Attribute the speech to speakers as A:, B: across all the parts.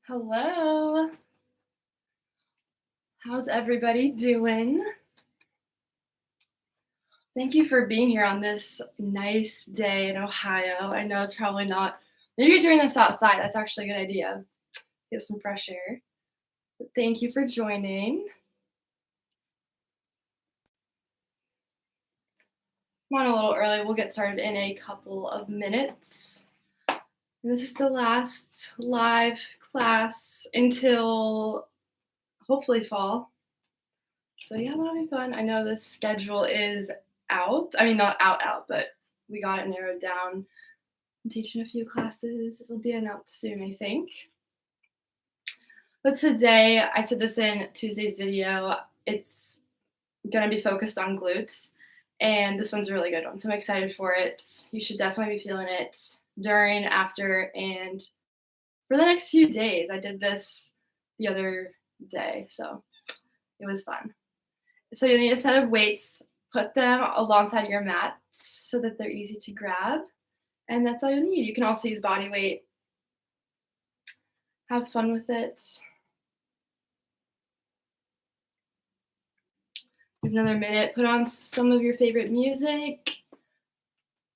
A: Hello. How's everybody doing? Thank you for being here on this nice day in Ohio. I know it's probably not, maybe you're doing this outside. That's actually a good idea. Get some fresh air. But thank you for joining. I'm on a little early. We'll get started in a couple of minutes. And this is the last live class until hopefully fall. So yeah, that'll be fun. I know this schedule is out. I mean, not out, but we got it narrowed down. I'm teaching a few classes. It'll be announced soon, I think. But today, I said this in Tuesday's video, it's going to be focused on glutes. And this one's a really good one, so I'm excited for it. You should definitely be feeling it during, after, and for the next few days. I did this the other day, so it was fun. So you'll need a set of weights. Put them alongside your mat so that they're easy to grab. And that's all you need. You can also use body weight. Have fun with it. Give another minute. Put on some of your favorite music.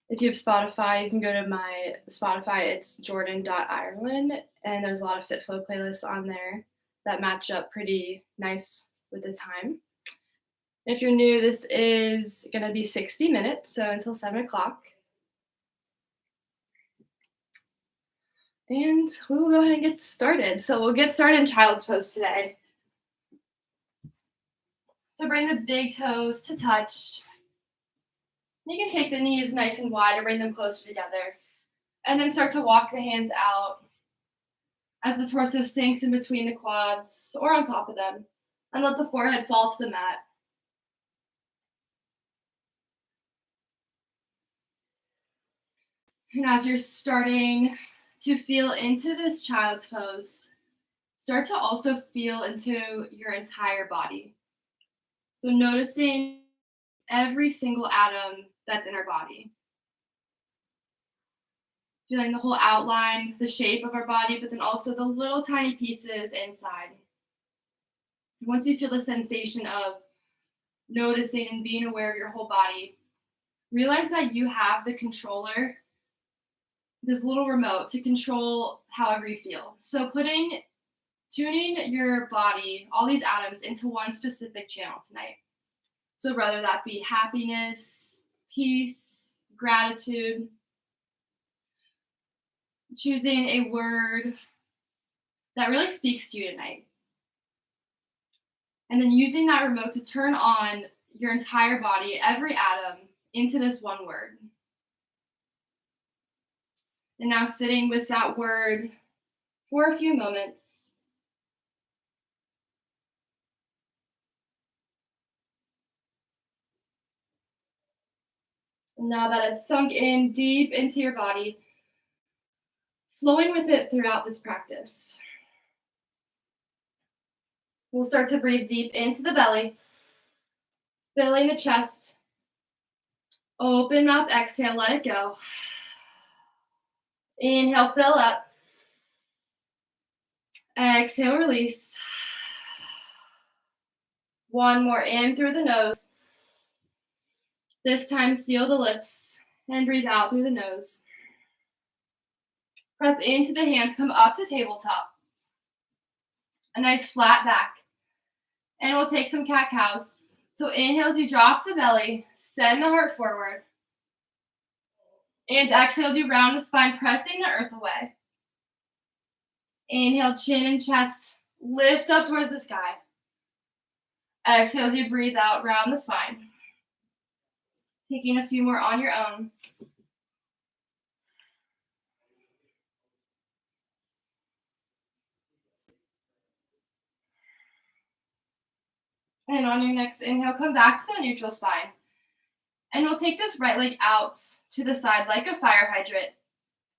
A: If you have Spotify, you can go to my Spotify. It's Jordyn.Ireland. And there's a lot of FitFlow playlists on there that match up pretty nice with the time. If you're new, this is going to be 60 minutes, so until 7 o'clock. And we will go ahead and get started. So we'll get started in child's pose today. So bring the big toes to touch. You can take the knees nice and wide and bring them closer together. And then start to walk the hands out as the torso sinks in between the quads or on top of them. And let the forehead fall to the mat. And as you're starting to feel into this child's pose, start to also feel into your entire body. So noticing every single atom that's in our body. Feeling the whole outline, the shape of our body, but then also the little tiny pieces inside. Once you feel the sensation of noticing and being aware of your whole body, realize that you have the controller, this little remote, to control however you feel. So tuning your body, all these atoms, into one specific channel tonight. So whether that be happiness, peace, gratitude, choosing a word that really speaks to you tonight. And then using that remote to turn on your entire body, every atom, into this one word. And now sitting with that word for a few moments. And now that it's sunk in deep into your body, flowing with it throughout this practice. We'll start to breathe deep into the belly, filling the chest. Open mouth, exhale, let it go. Inhale, fill up. Exhale, release. One more in through the nose. This time, seal the lips and breathe out through the nose. Press into the hands, come up to tabletop. A nice flat back. And we'll take some cat-cows. So inhale as you drop the belly, send the heart forward. And exhale as you round the spine, pressing the earth away. Inhale, chin and chest, lift up towards the sky. Exhale as you breathe out, round the spine. Taking a few more on your own. And on your next inhale, come back to the neutral spine. And we'll take this right leg out to the side like a fire hydrant.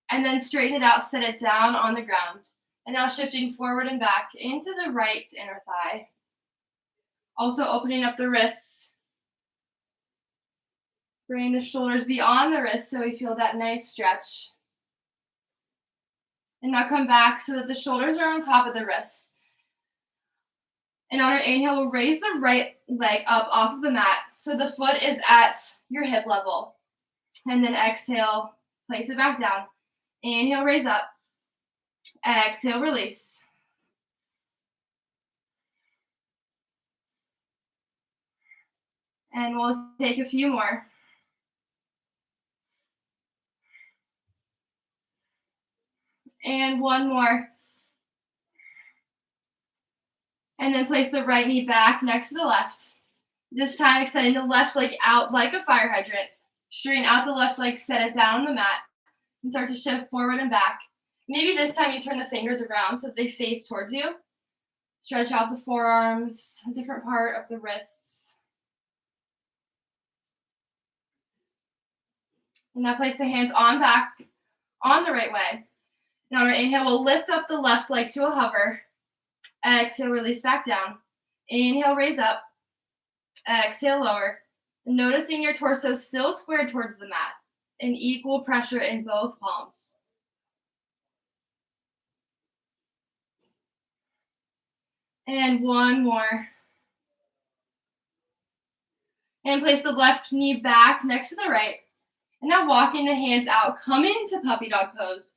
A: And then straighten it out, set it down on the ground. And now shifting forward and back into the right inner thigh. Also opening up the wrists. Bringing the shoulders beyond the wrists so we feel that nice stretch. And now come back so that the shoulders are on top of the wrists. And on our inhale, we'll raise the right leg up off of the mat so the foot is at your hip level. And then exhale, place it back down. Inhale, raise up. Exhale, release. And we'll take a few more. And one more. And then place the right knee back next to the left. This time extending the left leg out like a fire hydrant. Straighten out the left leg, set it down on the mat, and start to shift forward and back. Maybe this time you turn the fingers around so that they face towards you. Stretch out the forearms, a different part of the wrists. And now place the hands on back, on the right way. And on our inhale, we'll lift up the left leg to a hover. Exhale, release back down. Inhale, raise up. Exhale, lower. And noticing your torso still squared towards the mat. And equal pressure in both palms. And one more. And place the left knee back next to the right. And now walking the hands out, coming into puppy dog pose.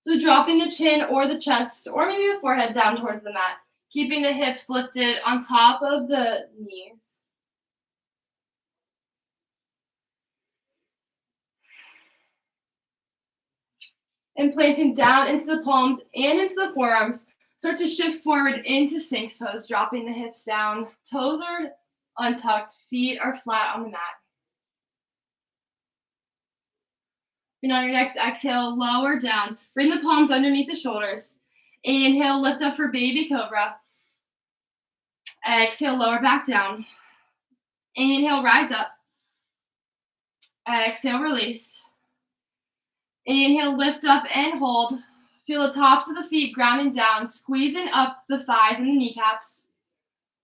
A: So dropping the chin or the chest or maybe the forehead down towards the mat. Keeping the hips lifted on top of the knees. And planting down into the palms and into the forearms. Start to shift forward into Sphinx pose, dropping the hips down. Toes are untucked, feet are flat on the mat. And on your next exhale, lower down. Bring the palms underneath the shoulders. Inhale, lift up for baby cobra. Exhale, lower back down. Inhale, rise up. Exhale, release. Inhale, lift up and hold. Feel the tops of the feet grounding down, squeezing up the thighs and the kneecaps.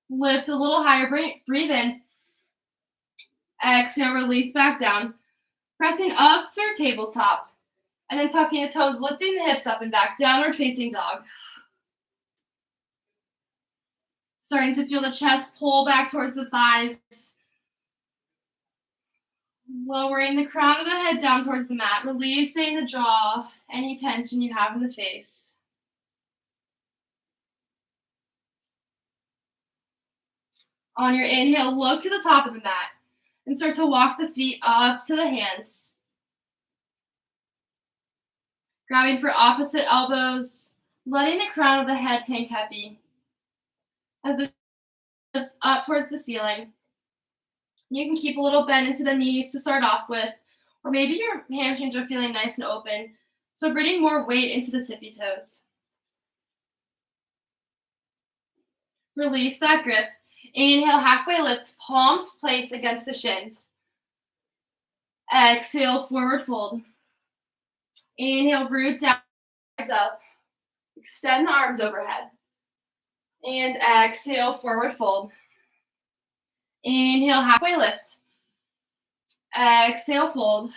A: Lift a little higher, breathe in. Exhale, release back down. Pressing up through tabletop. And then tucking the toes, lifting the hips up and back, downward facing dog. Starting to feel the chest pull back towards the thighs. Lowering the crown of the head down towards the mat, releasing the jaw, any tension you have in the face. On your inhale, look to the top of the mat and start to walk the feet up to the hands. Grabbing for opposite elbows, letting the crown of the head hang heavy. As the lifts up towards the ceiling. You can keep a little bend into the knees to start off with, or maybe your hamstrings are feeling nice and open, so bringing more weight into the tippy toes. Release that grip. Inhale, halfway lift, palms place against the shins. Exhale, forward fold. Inhale, root down, rise up. Extend the arms overhead. And exhale, forward fold. Inhale, halfway lift. Exhale, fold.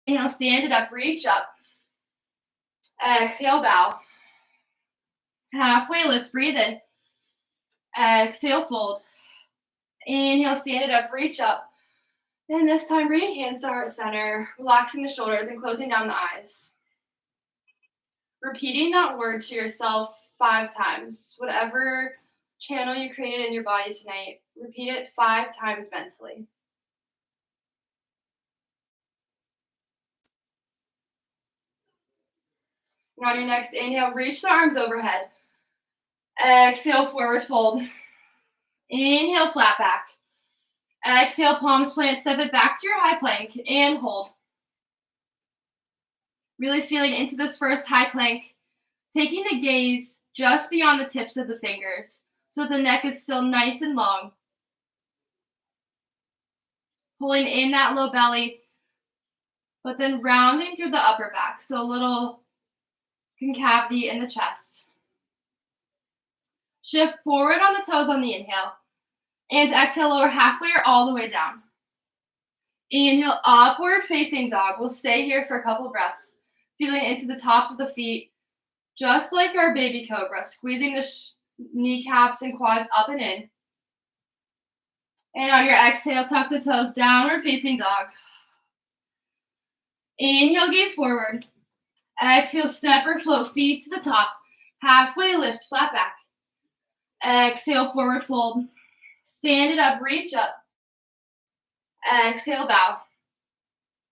A: Inhale, stand it up, reach up. Exhale, bow. Halfway lift, breathe in. Exhale, fold. Inhale, stand it up, reach up. And this time, bringing hands to heart center, relaxing the shoulders and closing down the eyes. Repeating that word to yourself 5 times. Whatever channel you created in your body tonight, repeat it 5 times mentally. And on your next inhale, reach the arms overhead. Exhale, forward fold. Inhale, flat back. Exhale, palms plant, step it back to your high plank and hold. Really feeling into this first high plank, taking the gaze just beyond the tips of the fingers so the neck is still nice and long. Pulling in that low belly, but then rounding through the upper back, so a little concavity in the chest. Shift forward on the toes on the inhale. And exhale, lower halfway or all the way down. Inhale, upward facing dog. We'll stay here for a couple breaths. feeling into the tops of the feet, just like our baby cobra, squeezing the kneecaps and quads up and in. And on your exhale, tuck the toes, downward facing dog. Inhale, gaze forward. Exhale, step or float, feet to the top. Halfway lift, flat back. Exhale, forward fold. Stand it up, reach up. Exhale, bow.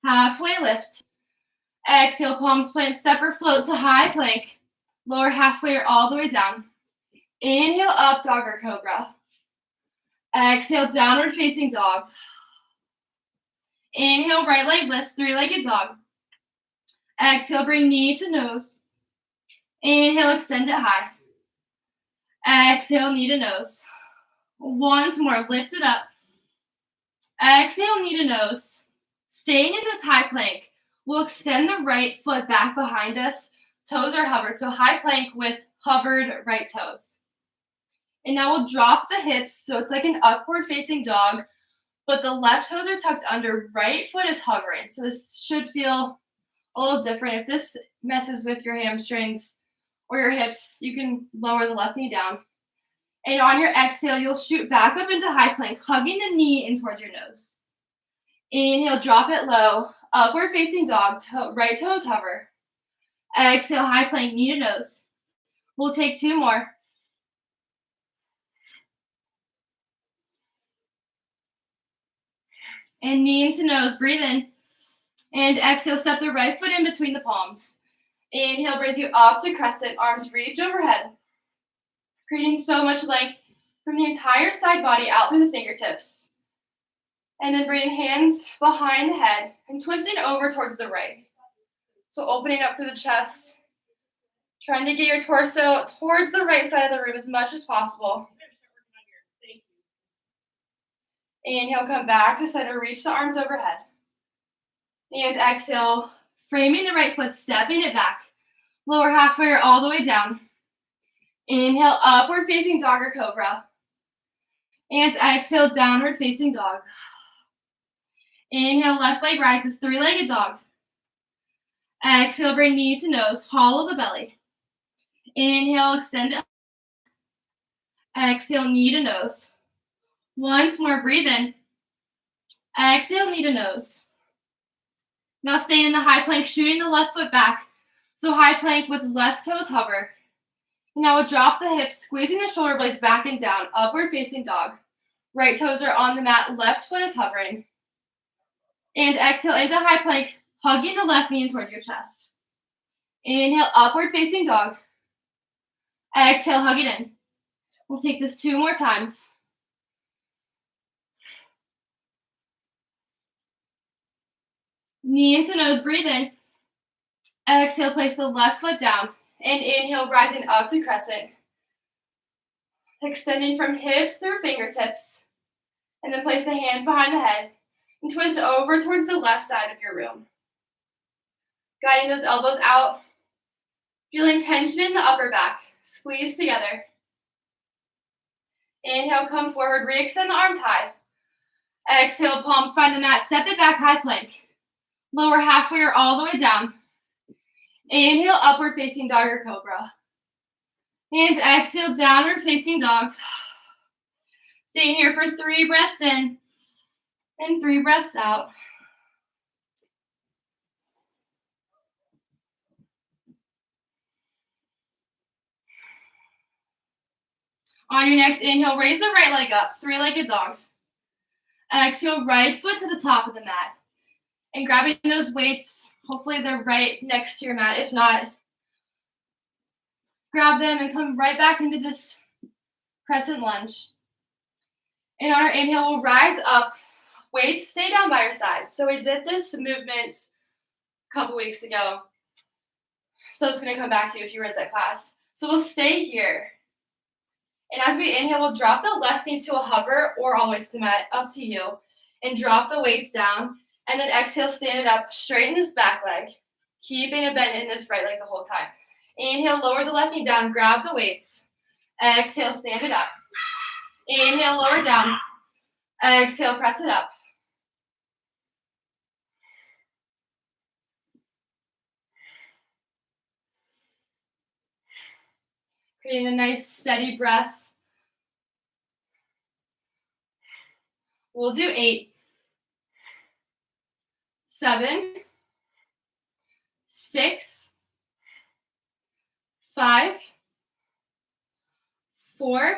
A: Halfway lift. Exhale, palms plant, step or float to high plank. Lower halfway or all the way down. Inhale, up, dog or cobra. Exhale, downward facing dog. Inhale, right leg lifts, three-legged dog. Exhale, bring knee to nose. Inhale, extend it high. Exhale, knee to nose. Once more, lift it up. Exhale, knee to nose. Staying in this high plank, we'll extend the right foot back behind us. Toes are hovered, so high plank with hovered right toes. And now we'll drop the hips, so it's like an upward facing dog, but the left toes are tucked under, right foot is hovering. So this should feel a little different. If this messes with your hamstrings or your hips, you can lower the left knee down. And on your exhale, you'll shoot back up into high plank, hugging the knee in towards your nose. Inhale, drop it low, upward facing dog, right toes hover. Exhale, high plank, knee to nose. We'll take two more. And knee into nose, breathe in. And exhale, step the right foot in between the palms. Inhale brings you up to crescent, arms reach overhead, creating so much length from the entire side body out through the fingertips. And then bringing hands behind the head and twisting over towards the right. So opening up through the chest, trying to get your torso towards the right side of the room as much as possible. Inhale, come back to center, reach the arms overhead. And exhale, framing the right foot, stepping it back. Lower halfway or all the way down. Inhale, upward facing dog or cobra. And exhale, downward facing dog. Inhale, left leg rises, three-legged dog. Exhale, bring knee to nose, hollow the belly. Inhale, extend it. Exhale, knee to nose. Once more, breathe in. Exhale, knee to nose. Now staying in the high plank, shooting the left foot back. So high plank with left toes hover. Now we'll drop the hips, squeezing the shoulder blades back and down, upward facing dog. Right toes are on the mat, left foot is hovering. And exhale into high plank, hugging the left knee in towards your chest. Inhale, upward facing dog. Exhale, hug it in. We'll take this two more times. Knee into nose, breathe in. Exhale, place the left foot down. And inhale, rising up to crescent. Extending from hips through fingertips. And then place the hands behind the head. And twist over towards the left side of your room. Guiding those elbows out. Feeling tension in the upper back. Squeeze together. Inhale, come forward. Re-extend the arms high. Exhale, palms find the mat. Step it back, high plank. Lower halfway or all the way down. Inhale, upward facing dog or cobra. And exhale, downward facing dog. Staying here for 3 breaths in and 3 breaths out. On your next inhale, raise the right leg up, three-legged dog. Exhale, right foot to the top of the mat. And grabbing those weights, hopefully they're right next to your mat. If not, grab them and come right back into this crescent lunge. And on our inhale, we'll rise up. Weights stay down by your sides. So we did this movement a couple weeks ago. So it's going to come back to you if you were at that class. So we'll stay here. And as we inhale, we'll drop the left knee to a hover or all the way to the mat, up to you. And drop the weights down. And then exhale, stand it up, straighten this back leg. Keeping a bend in this right leg the whole time. Inhale, lower the left knee down, grab the weights. Exhale, stand it up. Inhale, lower down. Exhale, press it up. Creating a nice steady breath. We'll do 8, 7, 6, 5, 4,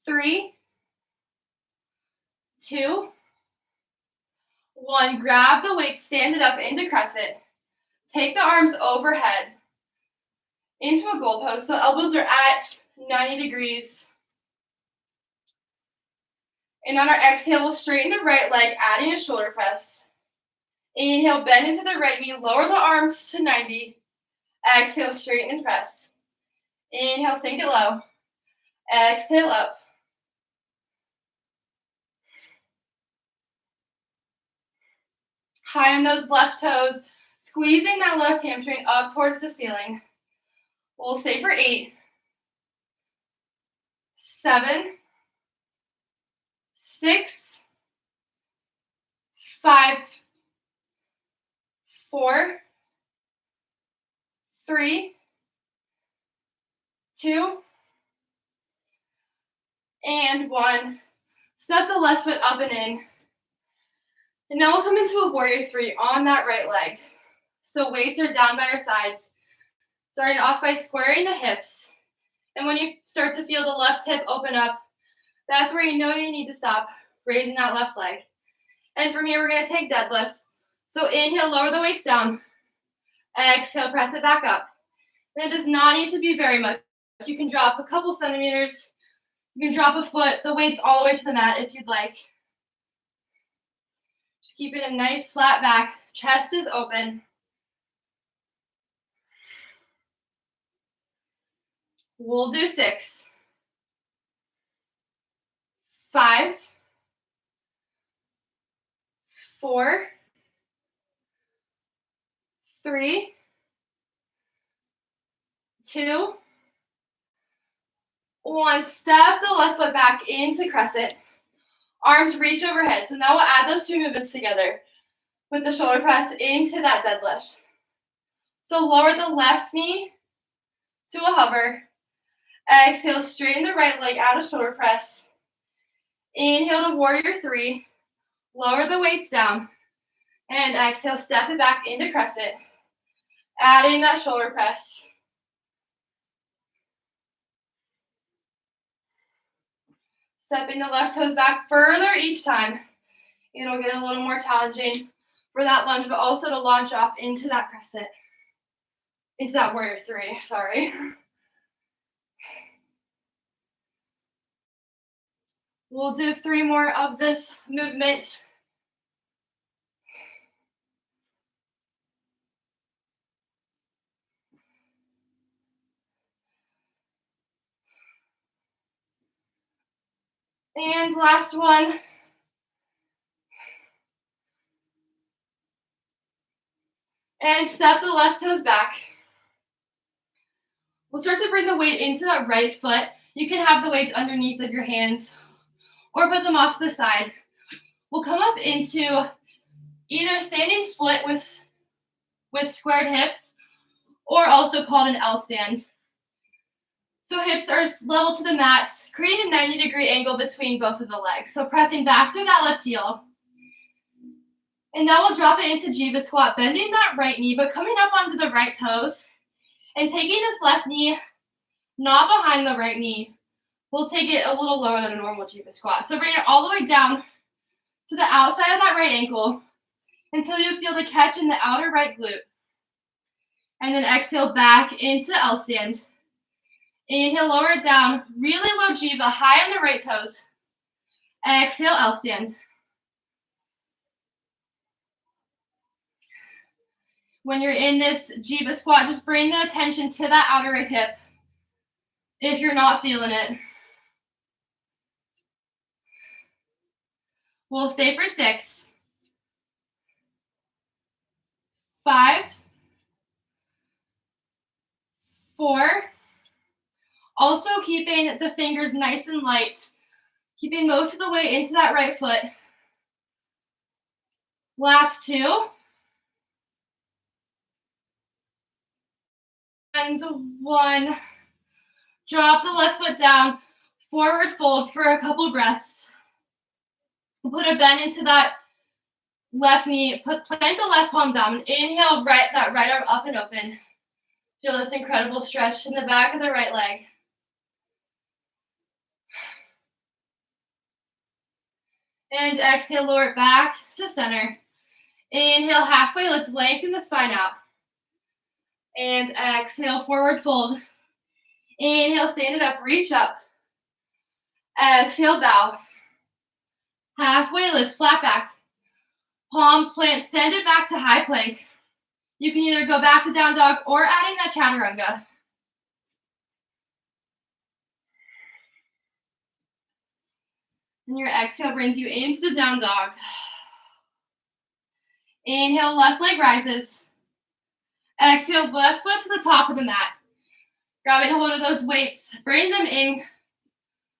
A: 3, 2, 1. Grab the weight, stand it up into crescent. Take the arms overhead into a goal pose. So elbows are at 90 degrees. And on our exhale, we'll straighten the right leg, adding a shoulder press. Inhale, bend into the right knee, lower the arms to 90. Exhale, straighten and press. Inhale, sink it low. Exhale, up. High on those left toes, squeezing that left hamstring up towards the ceiling. We'll stay for 8, 7, 6, 5, 4, 3, 2, and 1. Step the left foot up and in. And now we'll come into a warrior 3 on that right leg. So weights are down by our sides. Starting off by squaring the hips. And when you start to feel the left hip open up, that's where you know you need to stop raising that left leg. And from here, we're going to take deadlifts. So inhale, lower the weights down. Exhale, press it back up. And it does not need to be very much. You can drop a couple centimeters. You can drop a foot, the weights all the way to the mat if you'd like. Just keep it a nice flat back. Chest is open. We'll do 6, 5, 4, 3, 2, 1. Step the left foot back into crescent. Arms reach overhead. So now we'll add those 2 movements together with the shoulder press into that deadlift. So lower the left knee to a hover. Exhale, straighten the right leg out of shoulder press. Inhale to warrior 3. Lower the weights down. And exhale, step it back into crescent. Adding that shoulder press. Stepping the left toes back further each time. It'll get a little more challenging for that lunge, but also to launch off into that crescent. Into that warrior 3, sorry. We'll do 3 more of this movement. And last one. And step the left toes back. We'll start to bring the weight into that right foot. You can have the weights underneath of your hands or put them off to the side. We'll come up into either standing split with squared hips or also called an L stand. So hips are level to the mat, creating a 90-degree angle between both of the legs. So pressing back through that left heel. And now we'll drop it into Jiva squat, bending that right knee, but coming up onto the right toes and taking this left knee, not behind the right knee. We'll take it a little lower than a normal Jiva squat. So bring it all the way down to the outside of that right ankle until you feel the catch in the outer right glute. And then exhale back into L stand. Inhale, lower it down, really low Jiva, high on the right toes. Exhale, L stand. When you're in this Jiva squat, just bring the attention to that outer right hip if you're not feeling it. We'll stay for 6, 5, 4. Also keeping the fingers nice and light, keeping most of the weight into that right foot. Last 2. And 1. Drop the left foot down, forward fold for a couple breaths. Put a bend into that left knee, plant the left palm down. Inhale, that right arm up and open. Feel this incredible stretch in the back of the right leg. And exhale, lower it back to center. Inhale, halfway, let's lengthen the spine out. And exhale, forward fold. Inhale, stand it up, reach up. Exhale, bow. Halfway lift, flat back. Palms plant, send it back to high plank. You can either go back to down dog or adding that chaturanga. And your exhale brings you into the down dog. Inhale, left leg rises. Exhale, left foot to the top of the mat. Grabbing hold of those weights, bring them in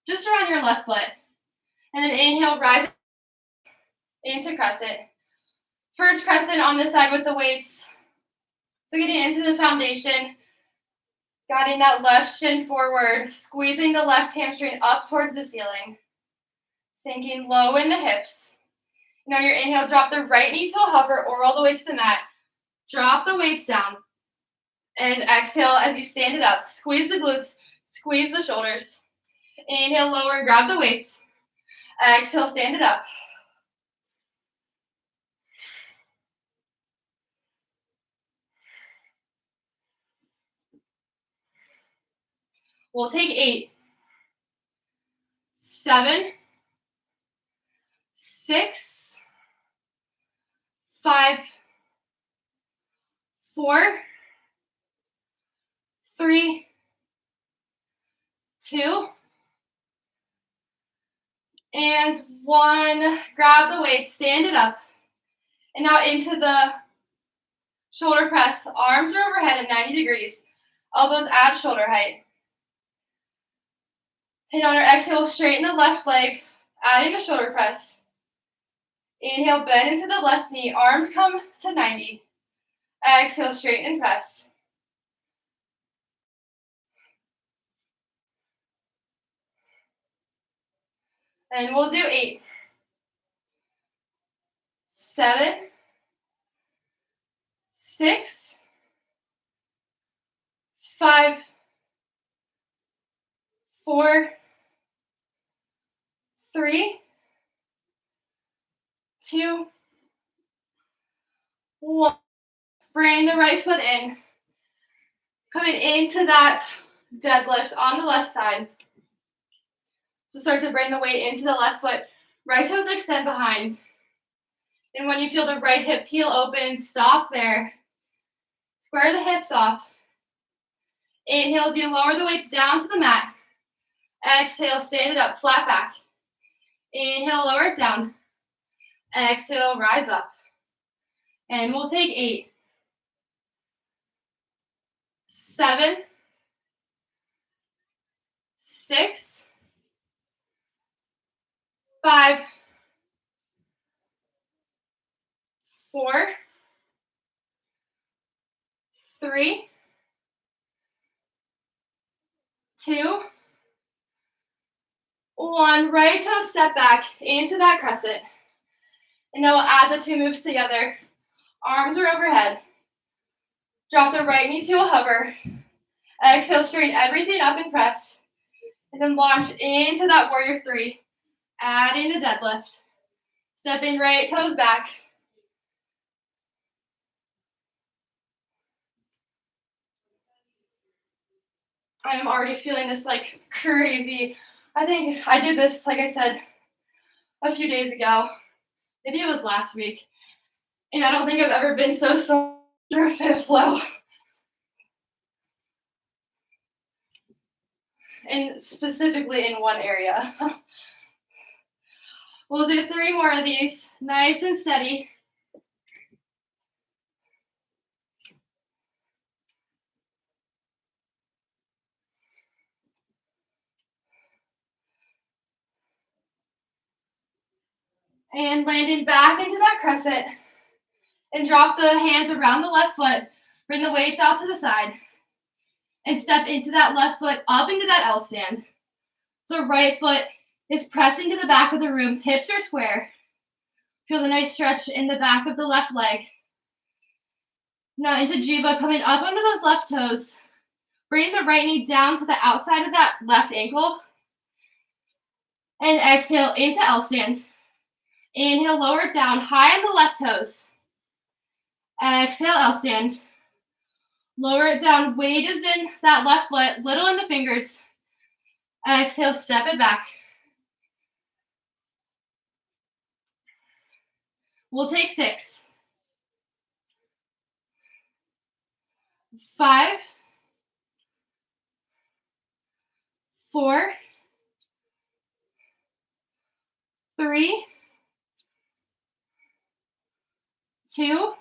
A: just around your left foot. And then inhale, rise into crescent. First crescent on this side with the weights. So getting into the foundation, guiding that left shin forward, squeezing the left hamstring up towards the ceiling. Sinking low in the hips. And on your inhale, drop the right knee to a hover or all the way to the mat. Drop the weights down. And exhale as you stand it up. Squeeze the glutes, squeeze the shoulders. Inhale, lower and grab the weights. Exhale, stand it up. We'll take 8, 7, 6, 5, 4, 3, 2, and 1. Grab the weight, stand it up. And now into the shoulder press. Arms are overhead at 90 degrees. Elbows at shoulder height. And on our exhale, straighten the left leg, adding the shoulder press. Inhale, bend into the left knee. Arms come to 90. Exhale, straighten and press. And we'll do 8, 7, 6, 5, 4, 3, 2, 1. Bring the right foot in. Coming into that deadlift on the left side. So start to bring the weight into the left foot. Right toes extend behind. And when you feel the right hip peel open, stop there. Square the hips off. Inhale as you lower the weights down to the mat. Exhale, stand it up, flat back. Inhale, lower it down. Exhale, rise up. And we'll take 8, 7, 6, 5, 4, 3, 2, 1. Right toe step back into that crescent. And now we'll add the 2 moves together. Arms are overhead. Drop the right knee to a hover. Exhale, straighten everything up and press. And then launch into that warrior 3. Adding the deadlift. Stepping right toes back. I am already feeling this like crazy. I think I did this, like I said, a few days ago. Maybe it was last week. And I don't think I've ever been so sore after a fit flow. And specifically in one area. We'll do 3 more of these, nice and steady. And landing back into that crescent. And drop the hands around the left foot. Bring the weights out to the side. and step into that left foot up into that L stand. So right foot is pressing to the back of the room, hips are square. Feel the nice stretch in the back of the left leg. Now into Jiva, coming up onto those left toes. Bringing the right knee down to the outside of that left ankle. And exhale into L stand. Inhale, lower it down, high on the left toes. Exhale, L stand. Lower it down, weight is in that left foot, little in the fingers. Exhale, step it back. We'll take 6. 5. 4. 3. 2.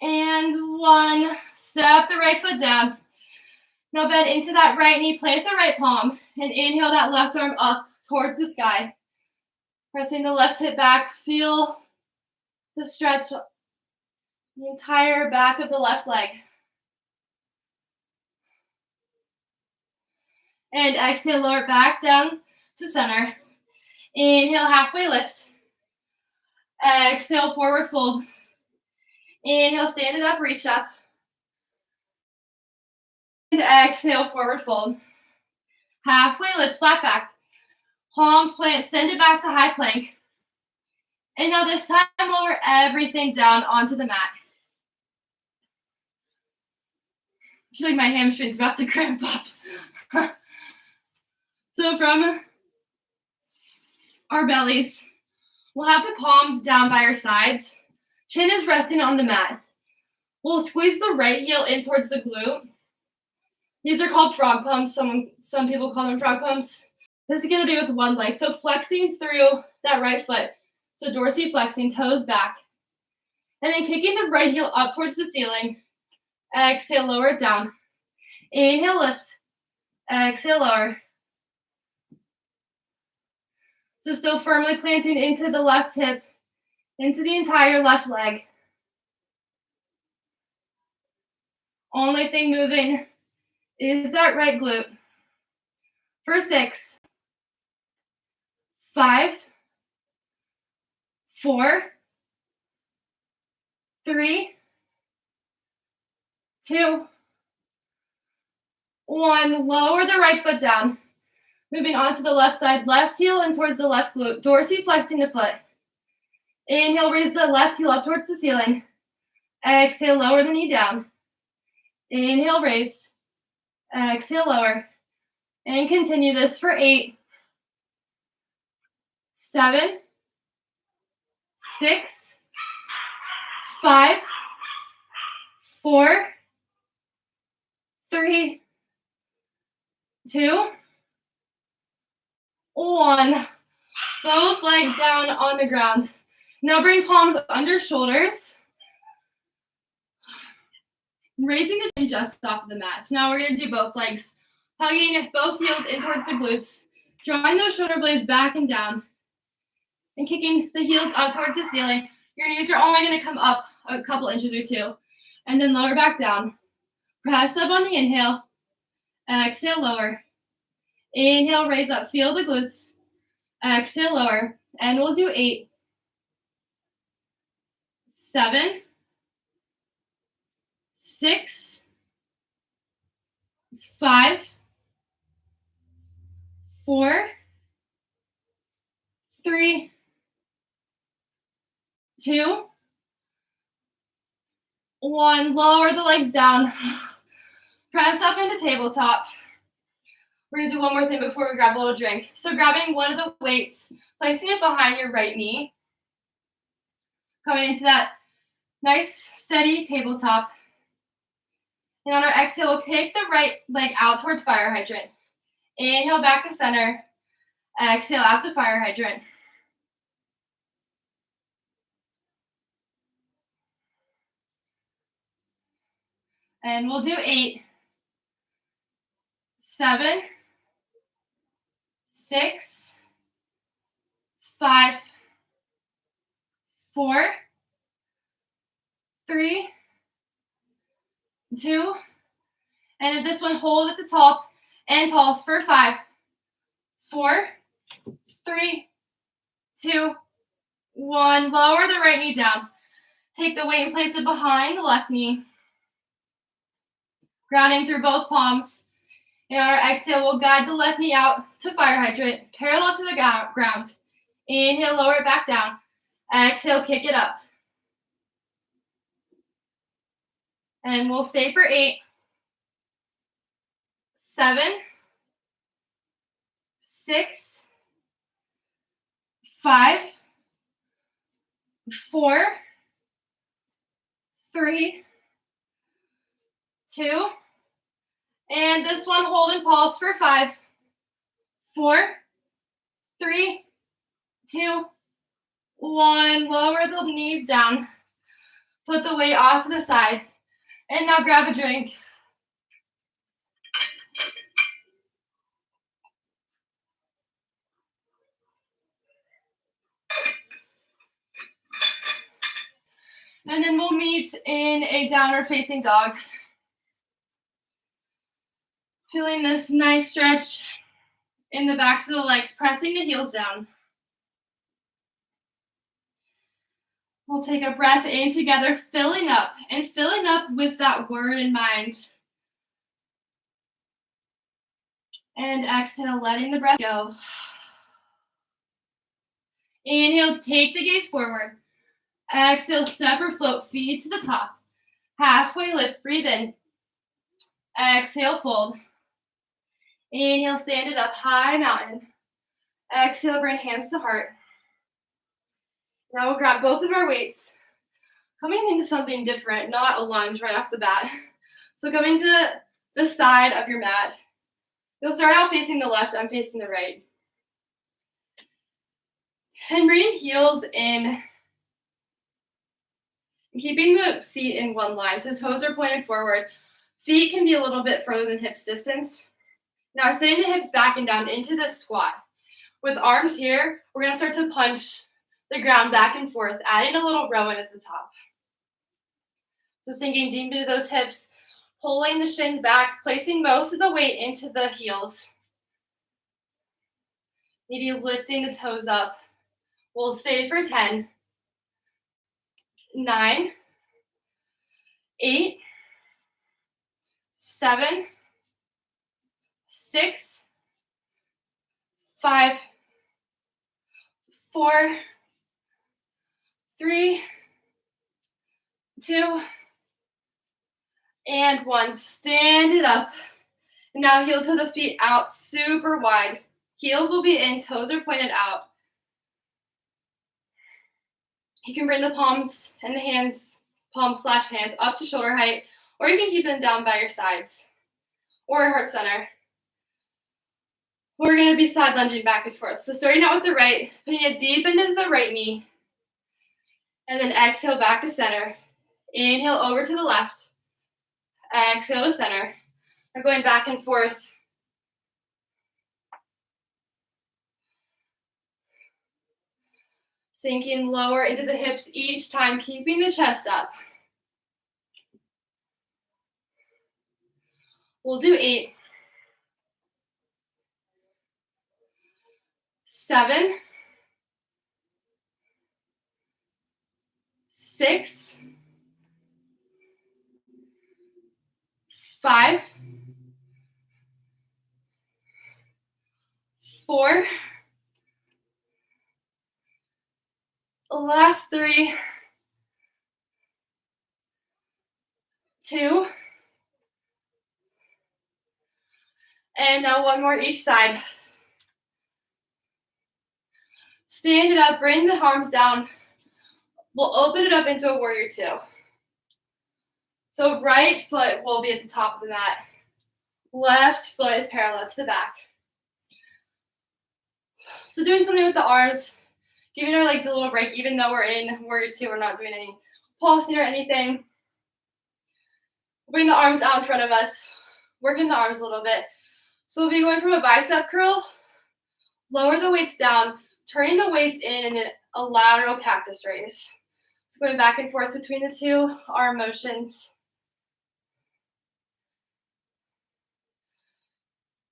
A: And 1. Step the right foot down. Now bend into that right knee, plant the right palm, and inhale that left arm up towards the sky. Pressing the left hip back, feel the stretch, the entire back of the left leg. And exhale, lower it back down to center. Inhale, halfway lift. Exhale, forward fold. Inhale, stand it up, reach up. And exhale, forward fold. Halfway lift, flat back. Palms plant, send it back to high plank. And now this time, lower everything down onto the mat. I feel like my hamstring's about to cramp up. So from our bellies, we'll have the palms down by our sides. Chin is resting on the mat. We'll squeeze the right heel in towards the glute. These are called frog pumps. Some people call them frog pumps. This is going to be with one leg. So flexing through that right foot. So dorsiflexing, toes back. And then kicking the right heel up towards the ceiling. Exhale, lower it down. Inhale, lift. Exhale, lower. So still firmly planting into the left hip, into the entire left leg. Only thing moving is that right glute. For 6, 5, 4, 3, 2, 1. Lower the right foot down. Moving on to the left side, left heel in towards the left glute, dorsiflexing the foot. Inhale, raise the left heel up towards the ceiling. Exhale, lower the knee down. Inhale, raise. Exhale, lower. And continue this for 8, 7, 6, 5, 4, 3, 2, 1. Both legs down on the ground. Now bring palms under shoulders. Raising the chin just off of the mat. So now we're going to do both legs. Hugging both heels in towards the glutes. Drawing those shoulder blades back and down. And kicking the heels up towards the ceiling. Your knees are only going to come up a couple inches or 2. And then lower back down. Press up on the inhale. Exhale, lower. Inhale, raise up. Feel the glutes. Exhale, lower. And we'll do 8, 7, 6, 5, 4, 3, 2, 1. Lower the legs down. Press up into tabletop. We're going to do one more thing before we grab a little drink. So grabbing one of the weights, placing it behind your right knee. Coming into that nice, steady tabletop. And on our exhale, we'll kick the right leg out towards fire hydrant. Inhale back to center. Exhale out to fire hydrant. And we'll do 8, 7, 6, 5, 4, 3, 2, and this one, hold at the top and pulse for 5, 4, 3, 2, 1. Lower the right knee down. Take the weight and place it behind the left knee. Grounding through both palms. And on our exhale, we'll guide the left knee out to fire hydrant, parallel to the ground. Inhale, lower it back down. Exhale, kick it up. And we'll stay for 8, 7, 6, 5, 4, 3, 2, and this one, hold and pulse for 5, 4, 3, 2, 1. Lower the knees down. Put the weight off to the side. And now grab a drink. And then we'll meet in a downward facing dog. Feeling this nice stretch in the backs of the legs, pressing the heels down. We'll take a breath in together, filling up with that word in mind. And exhale, letting the breath go. Inhale, take the gaze forward. Exhale, step or float, feet to the top. Halfway lift, breathe in. Exhale, fold. Inhale, stand it up, high mountain. Exhale, bring hands to heart. Now we'll grab both of our weights, coming into something different, not a lunge right off the bat. So coming to the side of your mat. You'll start out facing the left, I'm facing the right. And bringing heels in, keeping the feet in one line, so toes are pointed forward. Feet can be a little bit further than hips distance. Now sitting the hips back and down into the squat. With arms here, we're going to start to punch the ground back and forth, adding a little rowan at the top. So sinking deep into those hips, pulling the shins back, placing most of the weight into the heels. Maybe lifting the toes up. We'll stay for 10, 9, 8, 7, 6, 5, 4, 3, 2, and 1. Stand it up. And now heel to the feet out super wide. Heels will be in, toes are pointed out. You can bring the palms and the hands, palms/hands up to shoulder height, or you can keep them down by your sides or heart center. We're going to be side lunging back and forth. So starting out with the right, putting it deep into the right knee, and then exhale back to center. Inhale over to the left. Exhale to center. We're going back and forth. Sinking lower into the hips each time, keeping the chest up. We'll do 8, 7, 6, 5, 4, last 3, 2, and now one more each side. Stand it up, bring the arms down. We'll open it up into a warrior 2. So right foot will be at the top of the mat. Left foot is parallel to the back. So doing something with the arms, giving our legs a little break, even though we're in warrior 2, we're not doing any pulsing or anything. Bring the arms out in front of us, working the arms a little bit. So we'll be going from a bicep curl, lower the weights down, turning the weights in, and then a lateral cactus raise. So going back and forth between the two arm motions.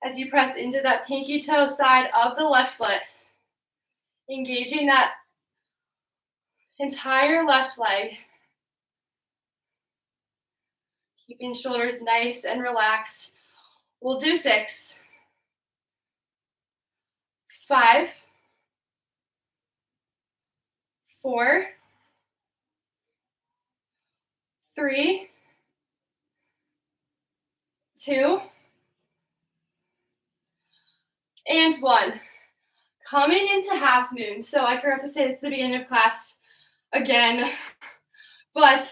A: as you press into that pinky toe side of the left foot, engaging that entire left leg, keeping shoulders nice and relaxed. We'll do 6, 5, 4, 3, 2, and 1. Coming into half moon. So I forgot to say this at the beginning of class again, but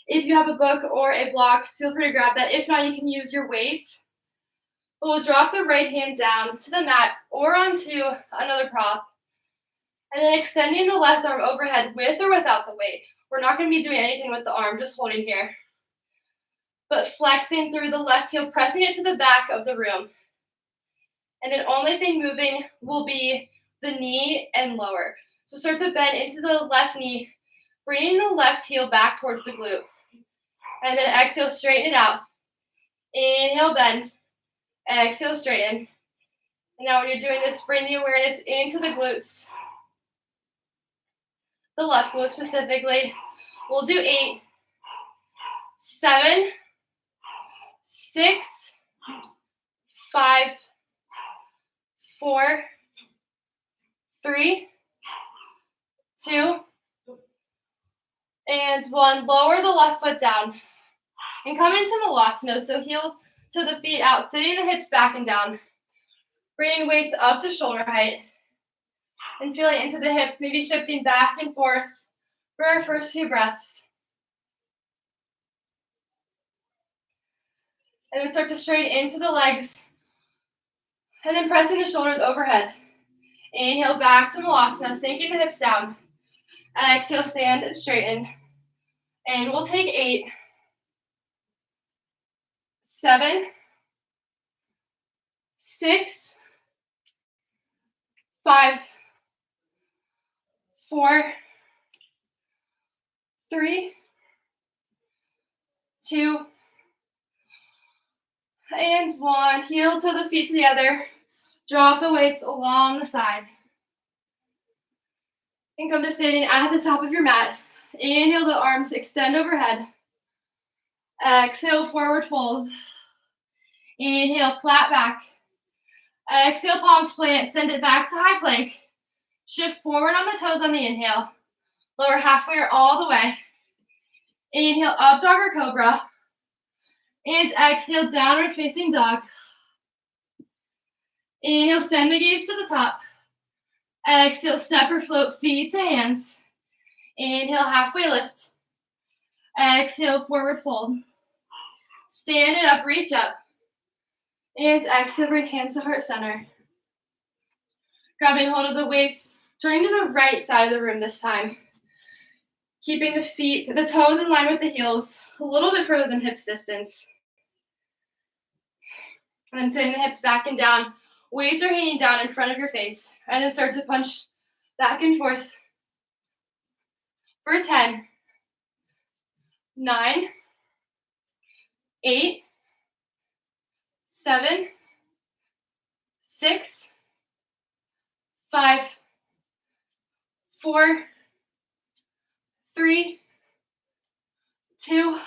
A: if you have a book or a block, feel free to grab that. If not, you can use your weight. We'll drop the right hand down to the mat or onto another prop, and then extending the left arm overhead with or without the weight. We're not going to be doing anything with the arm, just holding here. But flexing through the left heel, pressing it to the back of the room. And then only thing moving will be the knee and lower. So start to bend into the left knee, bringing the left heel back towards the glute. And then exhale, straighten it out. Inhale, bend. Exhale, straighten. And now when you're doing this, bring the awareness into the glutes. The left glute specifically. We'll do 8, 7, 6, 5, 4, 3, 2, and 1. Lower the left foot down and come into Malasana. So heel to the feet out, sitting the hips back and down. Bringing weights up to shoulder height and feeling into the hips, maybe shifting back and forth for our first few breaths. And then start to straighten into the legs. And then pressing the shoulders overhead. Inhale back to Malasana, sinking the hips down. Exhale, stand and straighten. And we'll take 8, 7, 6, 5, 4, 3, 2, and 1. Heel to the feet together. Drop the weights along the side. And come to standing at the top of your mat. Inhale, the arms extend overhead. Exhale, forward fold. Inhale, flat back. Exhale, palms plant. Send it back to high plank. Shift forward on the toes on the inhale. Lower halfway or all the way. Inhale, up dog or cobra. And exhale, downward facing dog. Inhale, send the gaze to the top. Exhale, step or float, feet to hands. Inhale, halfway lift. Exhale, forward fold. Stand it up, reach up. And exhale, bring hands to heart center. Grabbing hold of the weights, turning to the right side of the room this time. Keeping the feet, the toes in line with the heels, a little bit further than hips distance. And then sitting the hips back and down. Weights are hanging down in front of your face. And then start to punch back and forth for 10, 9, 8, 7, 6, 5, 4, 3, 2,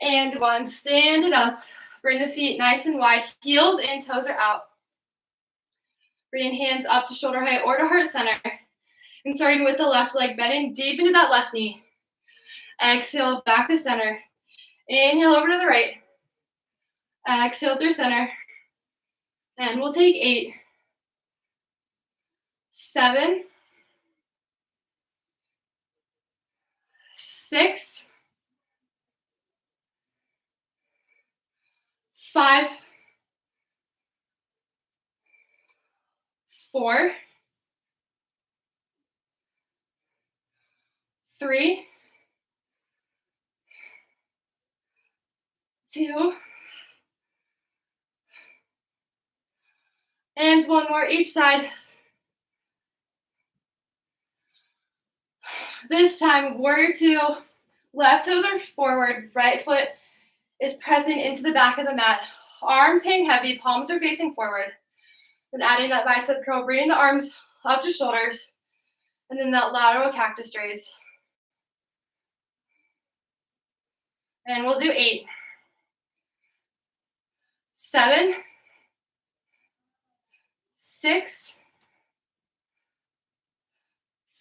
A: and 1. Stand it up. Bring the feet nice and wide. Heels and toes are out. Bringing hands up to shoulder height or to heart center. And starting with the left leg, bending deep into that left knee. Exhale, back to center. Inhale over to the right. Exhale through center. And we'll take 8, 7, 6, 5, 4, 3, 2, and 1 more each side. This time, warrior 2, left toes are forward, right foot is pressing into the back of the mat. Arms hang heavy, palms are facing forward. Then adding that bicep curl, bringing the arms up to shoulders. And then that lateral cactus raise. And we'll do 8, 7, 6,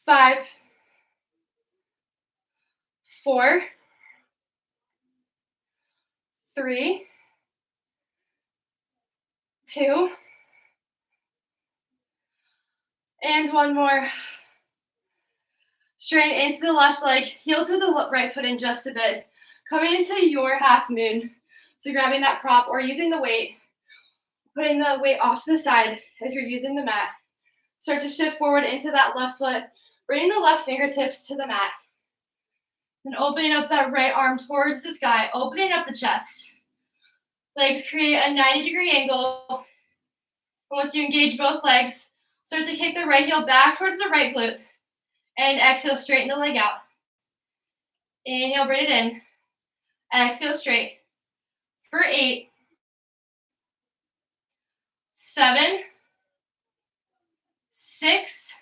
A: 5, 4, 3, 2, and one more. Straighten into the left leg, heel to the right foot in just a bit. Coming into your half moon. So grabbing that prop or using the weight, putting the weight off to the side if you're using the mat. Start to shift forward into that left foot, bringing the left fingertips to the mat. And opening up that right arm towards the sky, opening up the chest. Legs create a 90-degree angle. Once you engage both legs, start to kick the right heel back towards the right glute. And exhale, straighten the leg out. Inhale, bring it in. Exhale, straight. For 8, 7, 6,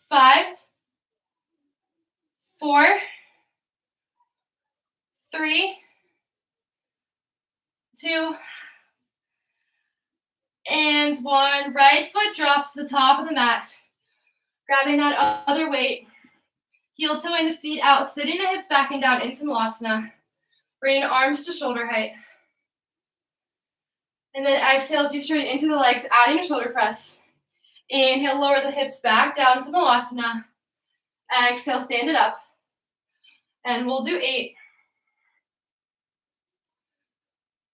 A: 5, 4, 3, 2, and 1. Right foot drops to the top of the mat. Grabbing that other weight. Heel toeing the feet out, sitting the hips back and down into Malasana. Bringing arms to shoulder height. And then exhale as you straighten into the legs, adding a shoulder press. Inhale, lower the hips back down to Malasana. Exhale, stand it up. And we'll do 8,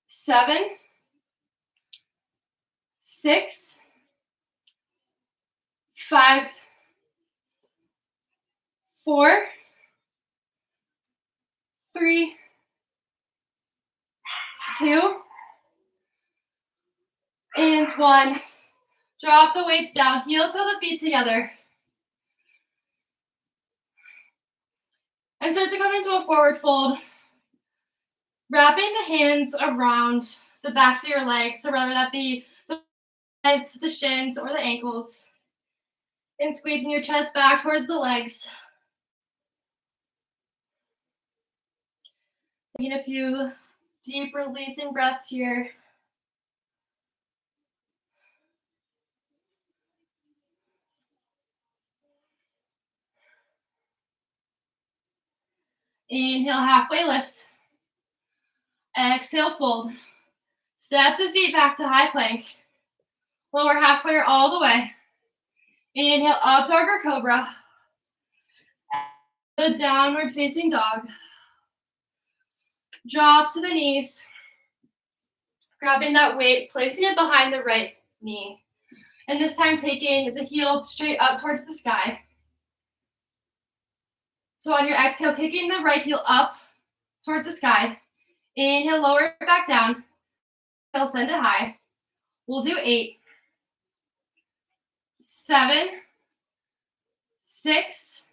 A: 7, 6, 5, 4, 3, 2, and 1. Drop the weights down, heel toe the feet together. And start to come into a forward fold. Wrapping the hands around the backs of your legs, so whether that be the legs, the shins, or the ankles. And squeezing your chest back towards the legs. Taking a few deep releasing breaths here. Inhale, halfway lift. Exhale, fold. Step the feet back to high plank. Lower halfway or all the way. Inhale, up dog or cobra. The downward facing dog. Drop to the knees. Grabbing that weight, placing it behind the right knee. And this time taking the heel straight up towards the sky. So on your exhale, kicking the right heel up towards the sky. Inhale, lower it back down. Exhale, send it high. We'll do 8, 7, 6,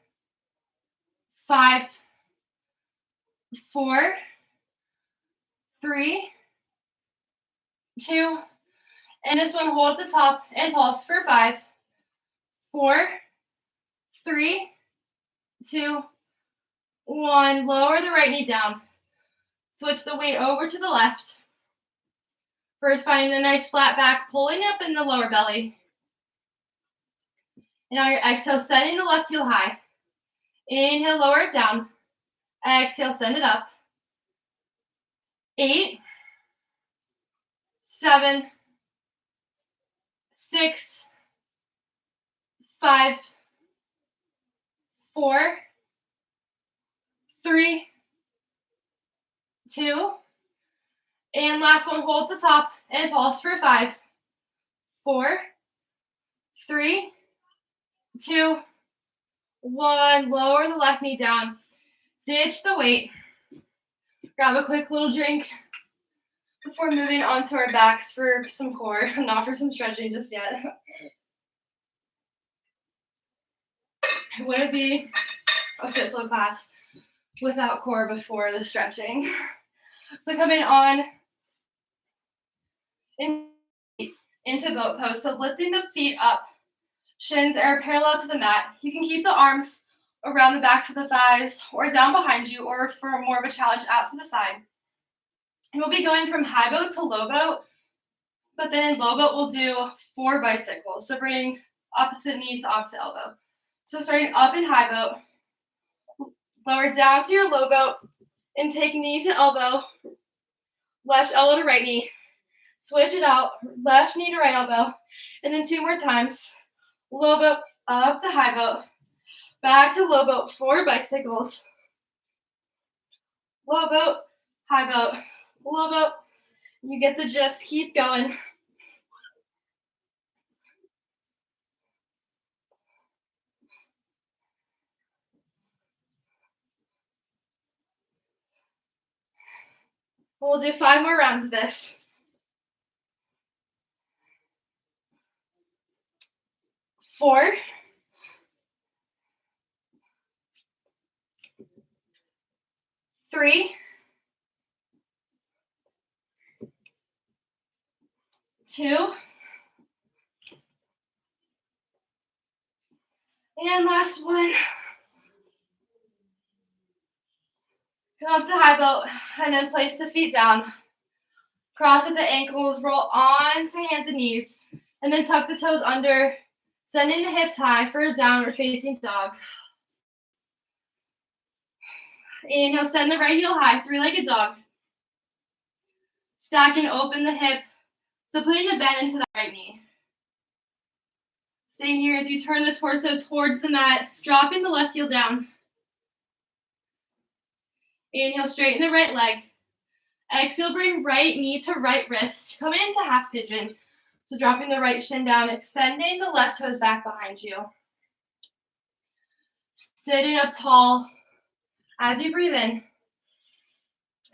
A: 5, 4, 3, 2, and this one hold at the top and pulse for 5, 4, 3, 2, 1. Lower the right knee down. Switch the weight over to the left. First, finding a nice flat back, pulling up in the lower belly. And on your exhale, sending the left heel high. Inhale, lower it down. Exhale, send it up. 8, 7, 6, 5, 4, 3, 2, and last one, hold the top and pulse for 5, 4, 3, 2, 1. Lower the left knee down. Ditch the weight. Grab a quick little drink before moving onto our backs for some core, not for some stretching just yet. It wouldn't be a fit flow class without core before the stretching. So coming on into boat pose. So lifting the feet up, shins are parallel to the mat. You can keep the arms around the backs of the thighs or down behind you, or for more of a challenge, out to the side. And we'll be going from high boat to low boat, but then in low boat we'll do 4 bicycles. So bring opposite knee to opposite elbow. So starting up in high boat, lower down to your low boat, and take knee to elbow, left elbow to right knee. Switch it out, left knee to right elbow, and then 2 more times. Low boat, up to high boat, back to low boat, 4 bicycles. Low boat, high boat, low boat. You get the gist, keep going. We'll do 5 more rounds of this. 4, 3, 2, and last one. Come up to high boat, and then place the feet down. Cross at the ankles, roll on to hands and knees, and then tuck the toes under, sending the hips high for a downward facing dog. Inhale, send the right heel high, 3-legged dog. Stack and open the hip, so putting a bend into the right knee. Staying here as you turn the torso towards the mat, dropping the left heel down. Inhale, straighten the right leg. Exhale, bring right knee to right wrist, coming into half pigeon. So dropping the right shin down, extending the left toes back behind you. Sitting up tall as you breathe in.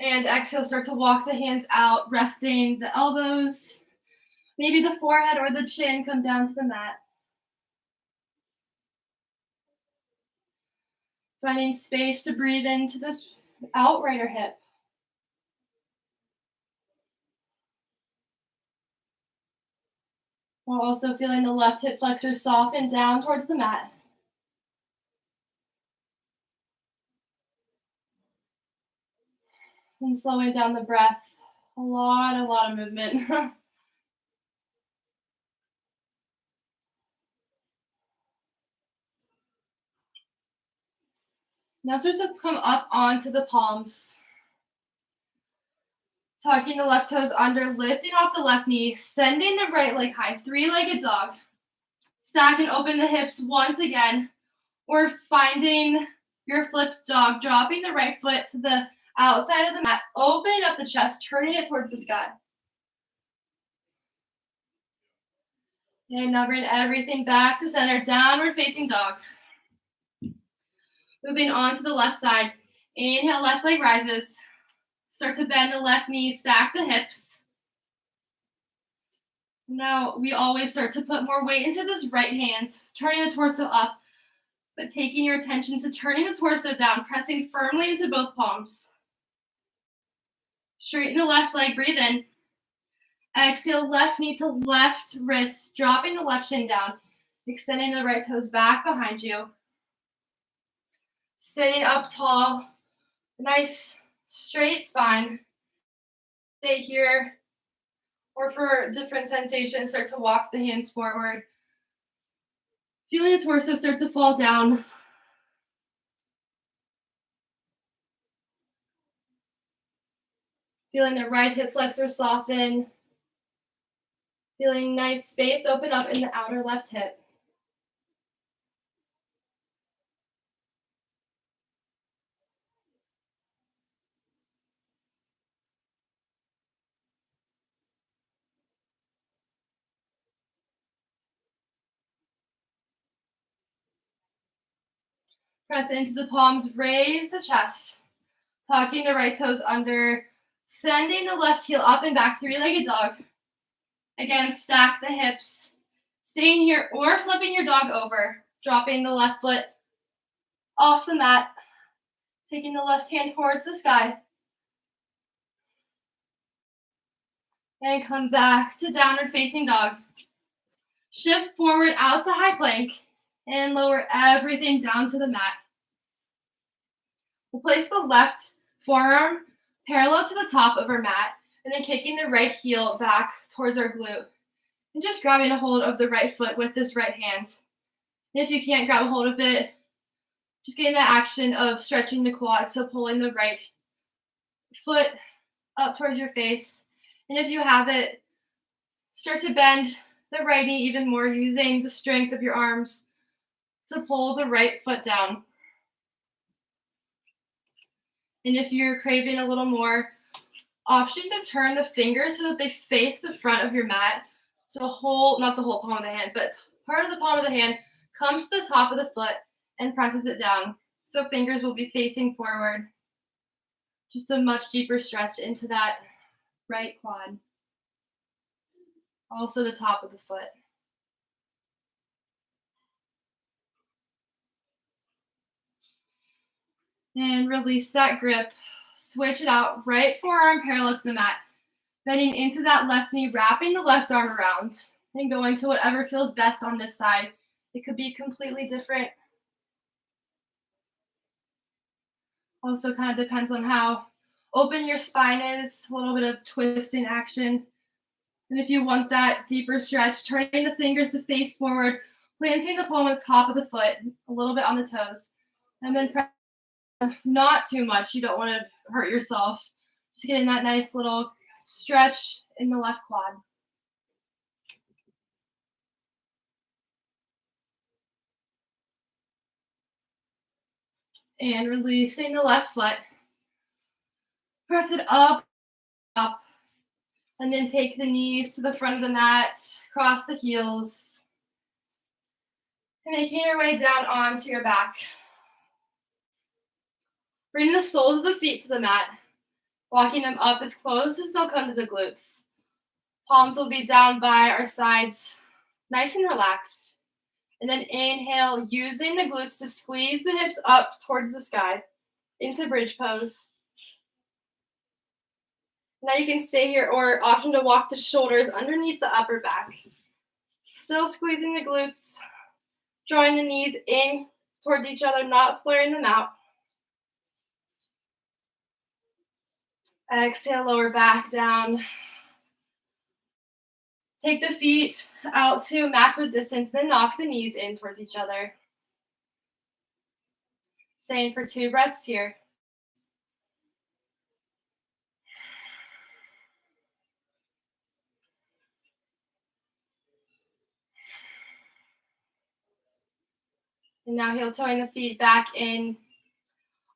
A: And exhale, start to walk the hands out, resting the elbows. Maybe the forehead or the chin come down to the mat. Finding space to breathe into this outrighter hip. While also feeling the left hip flexor soften down towards the mat. And slowing down the breath. A lot of movement. Now start to come up onto the palms. Tucking the left toes under, lifting off the left knee, sending the right leg high, 3-legged dog. Stack and open the hips once again, or finding your flipped dog, dropping the right foot to the outside of the mat, opening up the chest, turning it towards the sky. And now bring everything back to center, downward facing dog. Moving on to the left side. Inhale, left leg rises. Start to bend the left knee, stack the hips. Now we always start to put more weight into this right hand, turning the torso up, but taking your attention to turning the torso down, pressing firmly into both palms. Straighten the left leg, breathe in. Exhale, left knee to left wrist, dropping the left shin down, extending the right toes back behind you. Sitting up tall, nice straight spine. Stay here, or for different sensations, start to walk the hands forward. Feeling the torso start to fall down. Feeling the right hip flexor soften. Feeling nice space open up in the outer left hip. Press into the palms, raise the chest. Tucking the right toes under, sending the left heel up and back, 3-legged dog. Again, stack the hips. Staying here or flipping your dog over, dropping the left foot off the mat, taking the left hand towards the sky. And come back to downward facing dog. Shift forward out to high plank and lower everything down to the mat. We'll place the left forearm parallel to the top of our mat and then kicking the right heel back towards our glute. And just grabbing a hold of the right foot with this right hand. And if you can't grab a hold of it, just getting that action of stretching the quad, so pulling the right foot up towards your face. And if you have it, start to bend the right knee even more, using the strength of your arms to pull the right foot down. And if you're craving a little more, option to turn the fingers so that they face the front of your mat. So not the whole palm of the hand, but part of the palm of the hand comes to the top of the foot and presses it down. So fingers will be facing forward. Just a much deeper stretch into that right quad. Also the top of the foot. And release that grip. Switch it out. Right forearm parallel to the mat. Bending into that left knee, wrapping the left arm around. And going to whatever feels best on this side. It could be completely different. Also kind of depends on how open your spine is. A little bit of twisting action. And if you want that deeper stretch, turning the fingers to face forward, planting the palm on the top of the foot, a little bit on the toes. And then not too much. You don't want to hurt yourself. Just getting that nice little stretch in the left quad. And releasing the left foot. Press it up, up. And then take the knees to the front of the mat, cross the heels. And making your way down onto your back. Bring the soles of the feet to the mat, walking them up as close as they'll come to the glutes. Palms will be down by our sides, nice and relaxed. And then inhale, using the glutes to squeeze the hips up towards the sky into bridge pose. Now you can stay here, or option to walk the shoulders underneath the upper back. Still squeezing the glutes, drawing the knees in towards each other, not flaring them out. Exhale, lower back down. Take the feet out to match with distance, then knock the knees in towards each other. Staying for 2 breaths here. And now heel toeing the feet back in.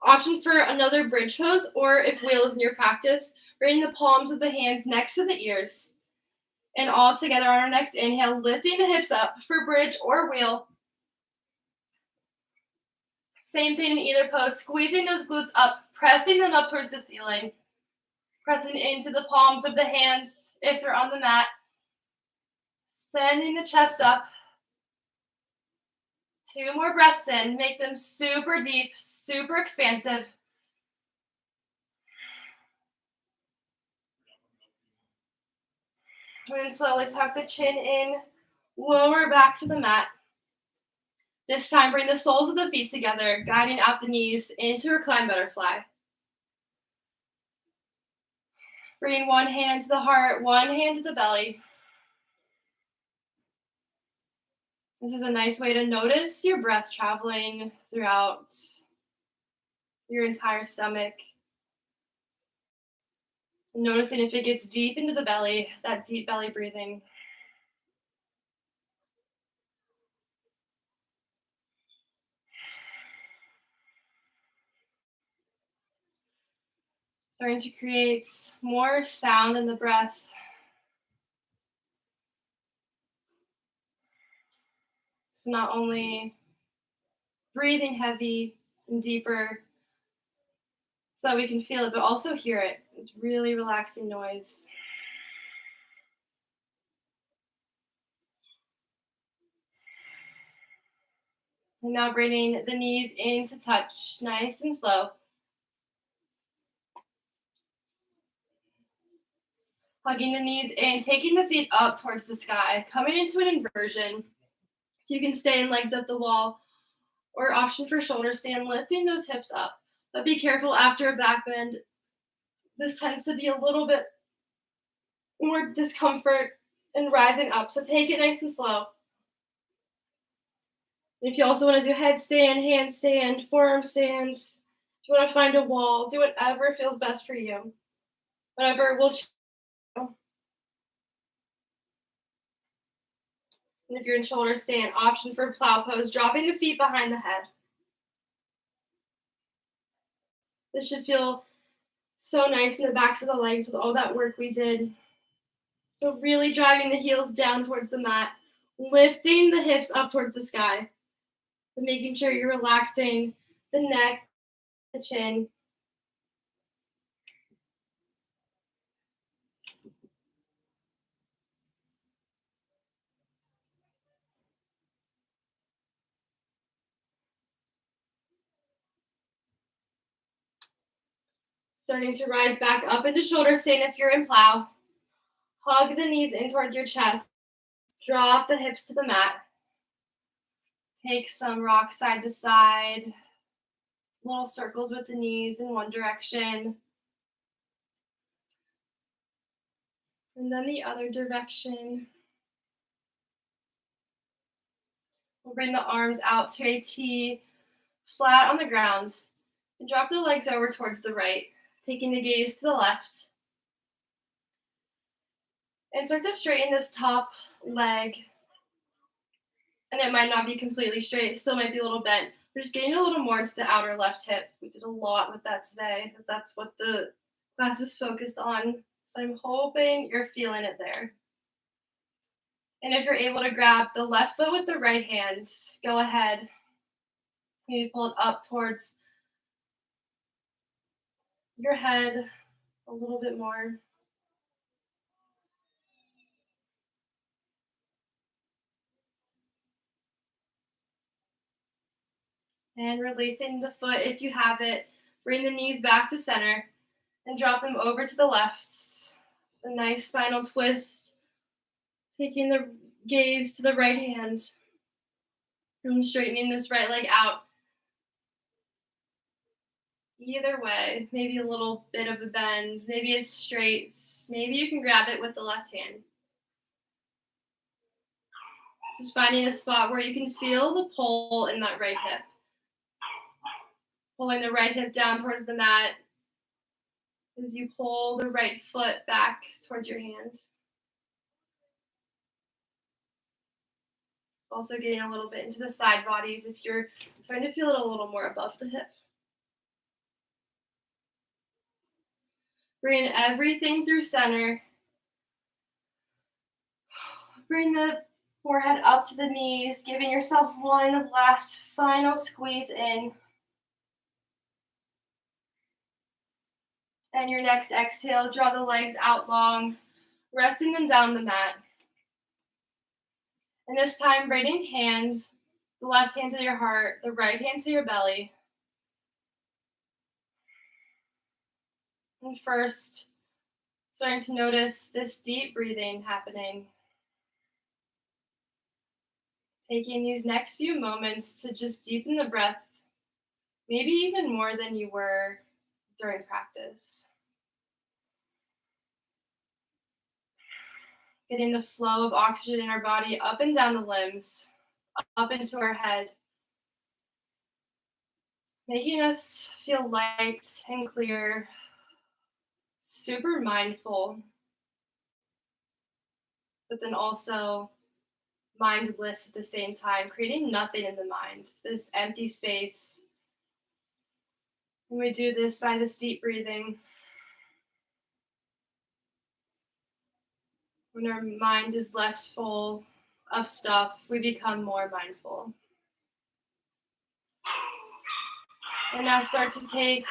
A: Option for another bridge pose, or if wheel is in your practice, bring the palms of the hands next to the ears. And all together on our next inhale, lifting the hips up for bridge or wheel. Same thing in either pose, squeezing those glutes up, pressing them up towards the ceiling. Pressing into the palms of the hands if they're on the mat. Sending the chest up. 2 more breaths in. Make them super deep, super expansive. And then slowly tuck the chin in, lower back to the mat. This time, bring the soles of the feet together, guiding out the knees into reclined butterfly. Bringing one hand to the heart, one hand to the belly. This is a nice way to notice your breath traveling throughout your entire stomach. Noticing if it gets deep into the belly, that deep belly breathing. Starting to create more sound in the breath. So not only breathing heavy and deeper so that we can feel it, but also hear it. It's really relaxing noise. And now bringing the knees into touch, nice and slow. Hugging the knees in, taking the feet up towards the sky, coming into an inversion. So you can stay in legs up the wall, or option for shoulder stand, lifting those hips up. But be careful after a back bend. This tends to be a little bit more discomfort in rising up. So take it nice and slow. If you also want to do headstand, handstand, forearm stand, if you want to find a wall, do whatever feels best for you. Whatever will. And if you're in shoulder stand, option for plow pose, dropping the feet behind the head. This should feel so nice in the backs of the legs with all that work we did. So really driving the heels down towards the mat, lifting the hips up towards the sky, and making sure you're relaxing the neck, the chin. Starting to rise back up into shoulder stand if you're in plow. Hug the knees in towards your chest. Drop the hips to the mat. Take some rock side to side. Little circles with the knees in one direction. And then the other direction. We'll bring the arms out to a T, flat on the ground. And drop the legs over towards the right, taking the gaze to the left. And start to straighten this top leg. And it might not be completely straight. It still might be a little bent. We're just getting a little more into the outer left hip. We did a lot with that today because that's what the class was focused on. So I'm hoping you're feeling it there. And if you're able to grab the left foot with the right hand, go ahead. Maybe pull it up towards your head a little bit more. And releasing the foot if you have it. Bring the knees back to center and drop them over to the left. A nice spinal twist. Taking the gaze to the right hand. And straightening this right leg out. Either way, maybe a little bit of a bend. Maybe it's straight. Maybe you can grab it with the left hand. Just finding a spot where you can feel the pull in that right hip. Pulling the right hip down towards the mat as you pull the right foot back towards your hand. Also getting a little bit into the side bodies if you're trying to feel it a little more above the hip. Bring everything through center. Bring the forehead up to the knees, giving yourself one last final squeeze in. And your next exhale, draw the legs out long, resting them down the mat. And this time, bringing hands, the left hand to your heart, the right hand to your belly. And first, starting to notice this deep breathing happening. Taking these next few moments to just deepen the breath, maybe even more than you were during practice. Getting the flow of oxygen in our body up and down the limbs, up into our head. Making us feel light and clear, super mindful, but then also mindless at the same time, creating nothing in the mind, this empty space. And we do this by this deep breathing. When our mind is less full of stuff, we become more mindful. And now start to take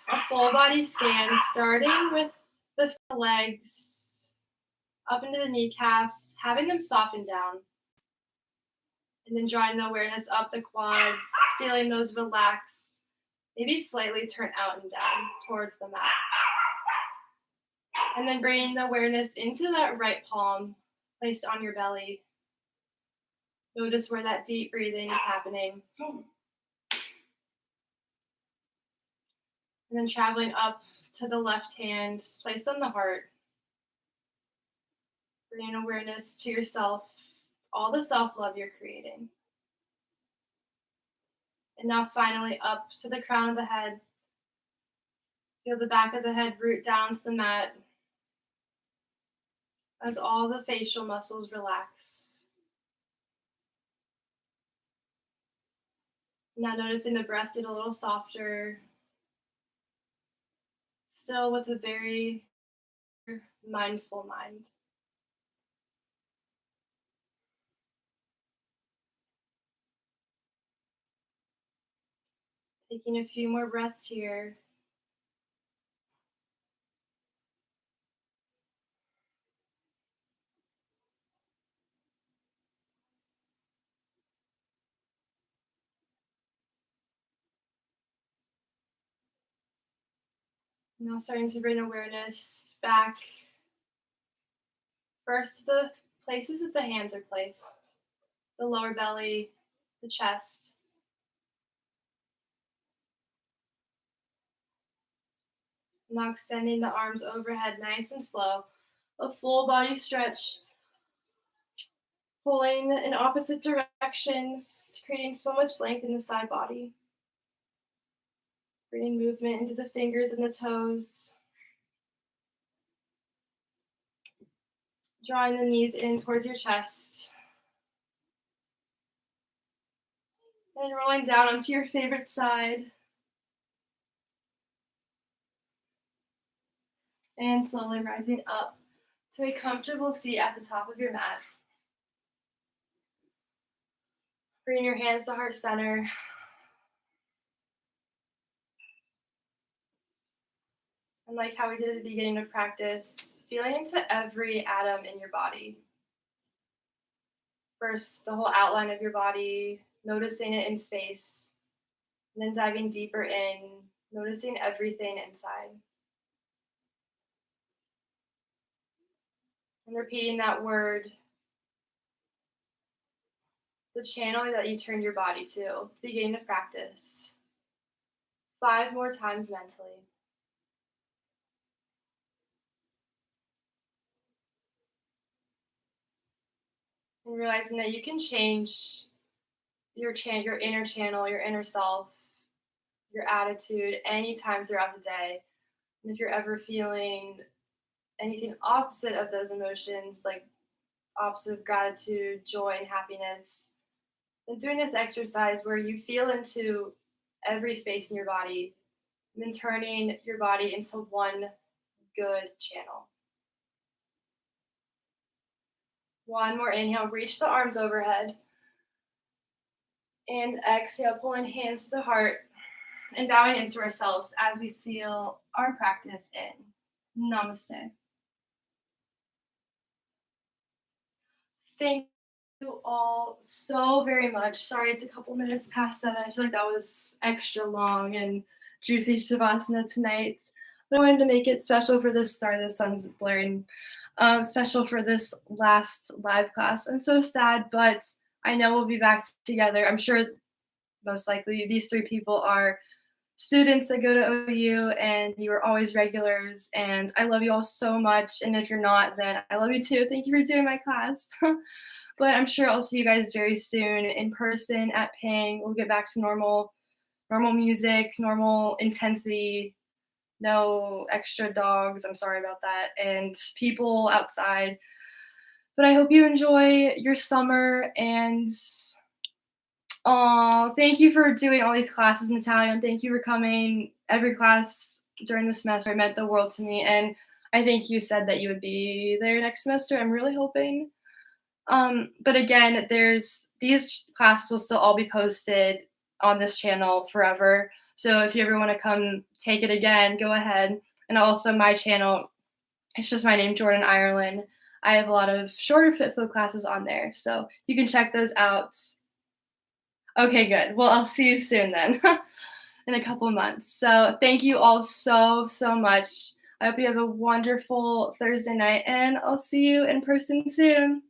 A: a full body scan, starting with the legs up into the kneecaps, having them soften down. And then drawing the awareness up the quads, feeling those relax, maybe slightly turn out and down towards the mat. And then bringing the awareness into that right palm placed on your belly. Notice where that deep breathing is happening. And then traveling up to the left hand, placed on the heart. Bringing awareness to yourself, all the self-love you're creating. And now finally up to the crown of the head. Feel the back of the head root down to the mat as all the facial muscles relax. Now noticing the breath get a little softer, still with a very mindful mind. Taking a few more breaths here. Now starting to bring awareness back first to the places that the hands are placed, the lower belly, the chest. Now extending the arms overhead nice and slow, a full body stretch, pulling in opposite directions, creating so much length in the side body. Bringing movement into the fingers and the toes. Drawing the knees in towards your chest. And rolling down onto your favorite side. And slowly rising up to a comfortable seat at the top of your mat. Bring your hands to heart center. And like how we did at the beginning of practice, feeling into every atom in your body. First, the whole outline of your body, noticing it in space, and then diving deeper in, noticing everything inside. And repeating that word, the channel that you turned your body to, beginning of practice. 5 more times mentally. And realizing that you can change your inner channel, your inner self, your attitude anytime throughout the day. And if you're ever feeling anything opposite of those emotions, like opposite of gratitude, joy, and happiness, then doing this exercise where you feel into every space in your body, and then turning your body into one good channel. One more inhale, reach the arms overhead. And exhale, pulling hands to the heart and bowing into ourselves as we seal our practice in. Namaste. Thank you all so very much. Sorry it's a couple minutes past 7. I feel like that was extra long and juicy Shavasana tonight. But I wanted to make it special for this. Sorry, the sun's blaring. Special for this last live class. I'm so sad, but I know we'll be back together. I'm sure most likely these 3 people are students that go to OU, and you are always regulars, and I love you all so much. And if you're not, then I love you too. Thank you for doing my class. But I'm sure I'll see you guys very soon in person at Ping. We'll get back to normal music, normal intensity, no extra dogs. I'm sorry about that. And people outside. But I hope you enjoy your summer, and thank you for doing all these classes in Italian. Thank you for coming every class during the semester. It meant the world to me. And I think you said that you would be there next semester. I'm really hoping. But again, these classes will still all be posted on this channel forever. So if you ever want to come take it again, go ahead. And also my channel, it's just my name, Jordyn Ireland. I have a lot of shorter fit flow classes on there. So you can check those out. Okay, good. Well, I'll see you soon then in a couple of months. So thank you all so much. I hope you have a wonderful Thursday night, and I'll see you in person soon.